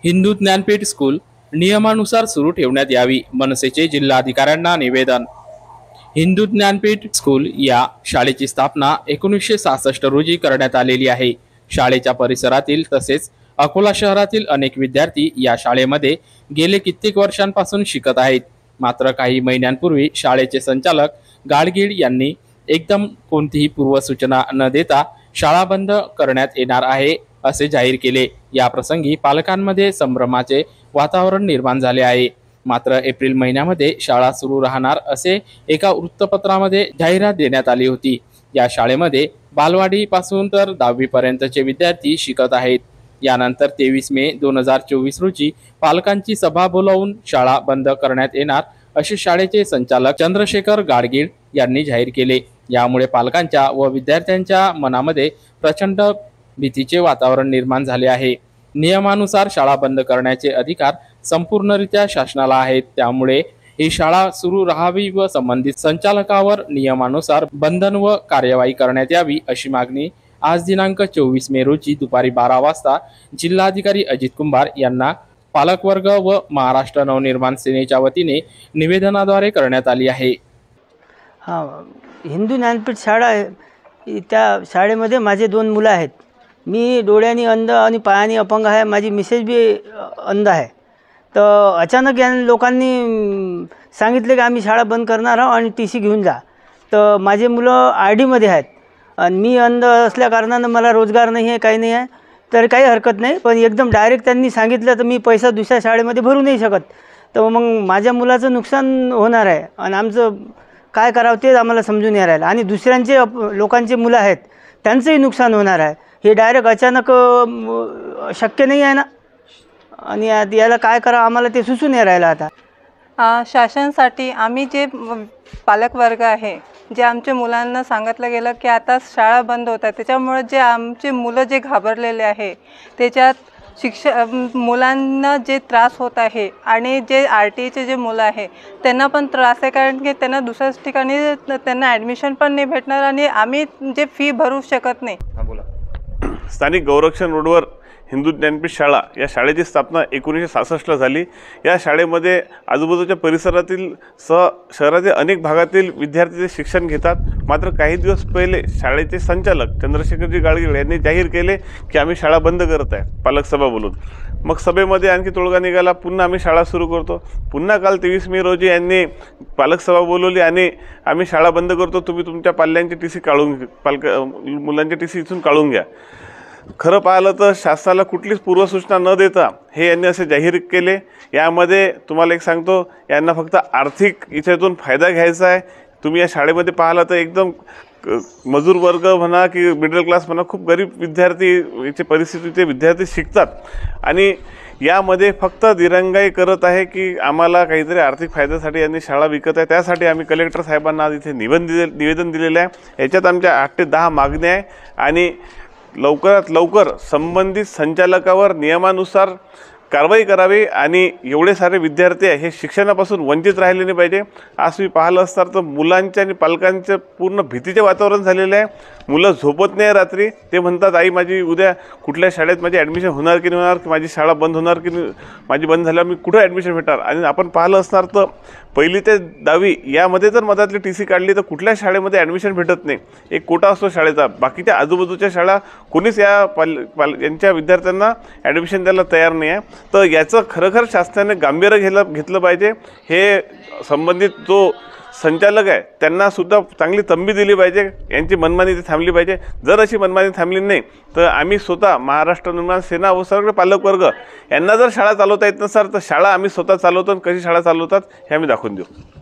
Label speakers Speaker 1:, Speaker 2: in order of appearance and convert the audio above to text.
Speaker 1: Hindu Jnanpith school नियमानुसार सुरू ठेवण्यात यावी, मनसेचे जिल्हाधिकाऱ्यांना निवेदन। हिंदू ज्ञानपीठ स्कूल या शाळेची स्थापना 1966 रोजी करण्यात आलेली आहे। शाळेच्या परिसरातील तसेच अकोला शहरातील अनेक विद्यार्थी या शाळेमध्ये गेले कित्येक वर्षांपासून शिकत आहेत। मात्र काही महिन्यांपूर्वी शाळेचे संचालक गाडगीळ यांनी एकदम कोणतीही पूर्वसूचना न देता शाळा बंद करण्यात येणार आहे असे जाहीर केले। या प्रसंगी पालकांमध्ये संभ्रमाचे वातावरण निर्माण झाले आहे। मात्र एप्रिल महिन्यामध्ये शाळा सुरू राहणार असे एका वृत्तपत्रामध्ये जाहिरात देण्यात आली होती। या शाळेमध्ये बालवाडी पासून तर 10वी पर्यंतचे विद्यार्थी शिकत आहेत। यानंतर 23 मे 2024 रोजी पालकांची सभा बोलावून शाळा बंद करण्यात येणार असे शाळेचे संचालक चंद्रशेखर गाडगीळ यांनी जाहीर केले। यामुळे पालकांच्या व विद्यार्थ्यांच्या मनामध्ये प्रचंड भीतीचे वातावरण निर्माण झाले आहे। नियमानुसार शाळा बंद करण्याचे अधिकार संपूर्णरित्या शासनाला आहेत, त्यामुळे ही शाळा सुरू राहावी व संबंधित संचालकावर नियमानुसार बंधन व कार्यवाही करण्यात यावी अशी मागणी आज दिनांक 24 मे रोजी दुपारी 12 वाजता जिल्हाधिकारी अजित कुंभार यांना पालकवर्ग व महाराष्ट्र नवनिर्माण सेनेच्या वतीने निवेदनाद्वारे करण्यात आली आहे।
Speaker 2: हिंदू ज्ञानपीठ शाळा आहे, त्या शाळेमध्ये माझे 2 मुलं आहेत। मी डोळ्यांनी अंध आणि पायानी अपंग आहे, माझी मिसेस बी अंध आहे। तर अचानक या लोकांनी सांगितले की आम्ही शाळा बंद करणार आहोत आणि TC घेऊन जा। तर माझे मुलं RD मध्ये आहेत आणि मी अंध असल्या कारणानं मला रोजगार नाही आहे, काही नाही आहे, तर काही हरकत नाही। पण एकदम डायरेक्ट त्यांनी सांगितलं तर मी पैसा दुसऱ्या शाळेमध्ये भरू नाही शकत, तर मग माझ्या मुलाचं नुकसान होणार आहे आणि आमचं काय करावं ते आम्हाला समजून नाही राहिलं। आणि दुसऱ्यांचे लोकांचे मुलं आहेत त्यांचंही नुकसान होणार आहे। हे डायरेक्ट अचानक शक्य नाही आहे ना, आणि याला काय करावं आम्हाला ते सुचून नाही राहिलं आता।
Speaker 3: शासनासाठी आम्ही जे पालकवर्ग आहे, जे आमच्या मुलांना सांगितलं गेलं की आता शाळा बंद होत आहे, त्याच्यामुळे जे आमचे मुलं जे घाबरलेले आहे त्याच्यात मुलांना जे त्रास होत आहे आणि जे RTचे जे मुलं आहे त्यांना पण त्रास आहे, कारण की त्यांना दुसऱ्याच ठिकाणी त्यांना ॲडमिशन पण नाही भेटणार आणि आम्ही जे फी भरू शकत नाही।
Speaker 4: स्थानिक गौरक्षण रोडवर हिंदू ज्ञानपीठ शाळा या शाळेची स्थापना 1966ला झाली। या शाळेमध्ये आजूबाजूच्या परिसरातील शहरातील अनेक भागातील विद्यार्थी शिक्षण घेतात। मात्र काही दिवस पहिले शाळेचे संचालक चंद्रशेखरजी गाडगीळ यांनी जाहीर केले की आम्ही शाळा बंद करत आहे, पालक सभा बोलून। मग सभेमध्ये आणखी तोडगा निघाला, पुन्हा आम्ही शाळा सुरू करतो। पुन्हा काल 23 मे रोजी यांनी पालक सभा बोलवली आणि आम्ही शाळा बंद करतो, तुम्ही तुमच्या पाल्यांची TC काढून मुलांचे TC इथून काढून घ्या। खरं पाहिलं तर शासनाला कुठलीच पूर्वसूचना न देता हे यांनी असे जाहीर केले। यामध्ये तुम्हाला एक सांगतो, यांना फक्त आर्थिक इथेतून फायदा घ्यायचा आहे। तुम्ही या शाळेमध्ये पाहिलं तर एकदम मजूर वर्ग म्हणा की मिडल क्लास म्हणा, खूप गरीब विद्यार्थी याची परिस्थितीचे विद्यार्थी शिकतात आणि यामध्ये फक्त दिरंगाई करत आहे की आम्हाला काहीतरी आर्थिक फायद्यासाठी यांनी शाळा विकत आहे। त्यासाठी आम्ही कलेक्टर साहेबांना आज इथे निवेदन दिलेलं आहे। याच्यात आमच्या 8 ते 10 मागण्या आहे आणि लवकरात लवकर संबंधित संचालकावर नियमानुसार कारवाई करावी आणि एवढे सारे विद्यार्थी आहे हे शिक्षणापासून वंचित राहिले नाही पाहिजे। आज मी पाहिलं असतं तर मुलांच्या आणि पालकांचं पूर्ण भीतीचे वातावरण झालेलं आहे। मुलं झोपत नाही रात्री, ते म्हणतात आई माझी उद्या कुठल्या शाळेत माझी ॲडमिशन होणार की नाही होणार, की माझी शाळा बंद होणार की नाही, माझी बंद झाल्यावर मी कुठं ॲडमिशन भेटणार। आणि आपण पाहिलं असणार तर 1ली ते 10वी यामध्ये जर मधातली TC काढली तर कुठल्या शाळेमध्ये ॲडमिशन भेटत नाही, एक कोटा असतो शाळेचा। बाकीच्या आजूबाजूच्या शाळा कोणीच या यांच्या विद्यार्थ्यांना ॲडमिशन द्यायला तयार नाही आहे। तर याचं खरं शासनाने गांभीर्य घेतलं पाहिजे। हे संबंधित जो संचालक आहे त्यांना सुद्धा चांगली तंबी दिली पाहिजे, यांची मनमानी ती थांबली पाहिजे। जर अशी मनमानी थांबली नाही तर आम्ही स्वतः महाराष्ट्र निर्माण सेना व सगळे पालकवर्ग यांना जर शाळा चालवता येत नसेल तर शाळा आम्ही स्वतः चालवतो, कशी शाळा चालवतात हे आम्ही दाखवून देऊ।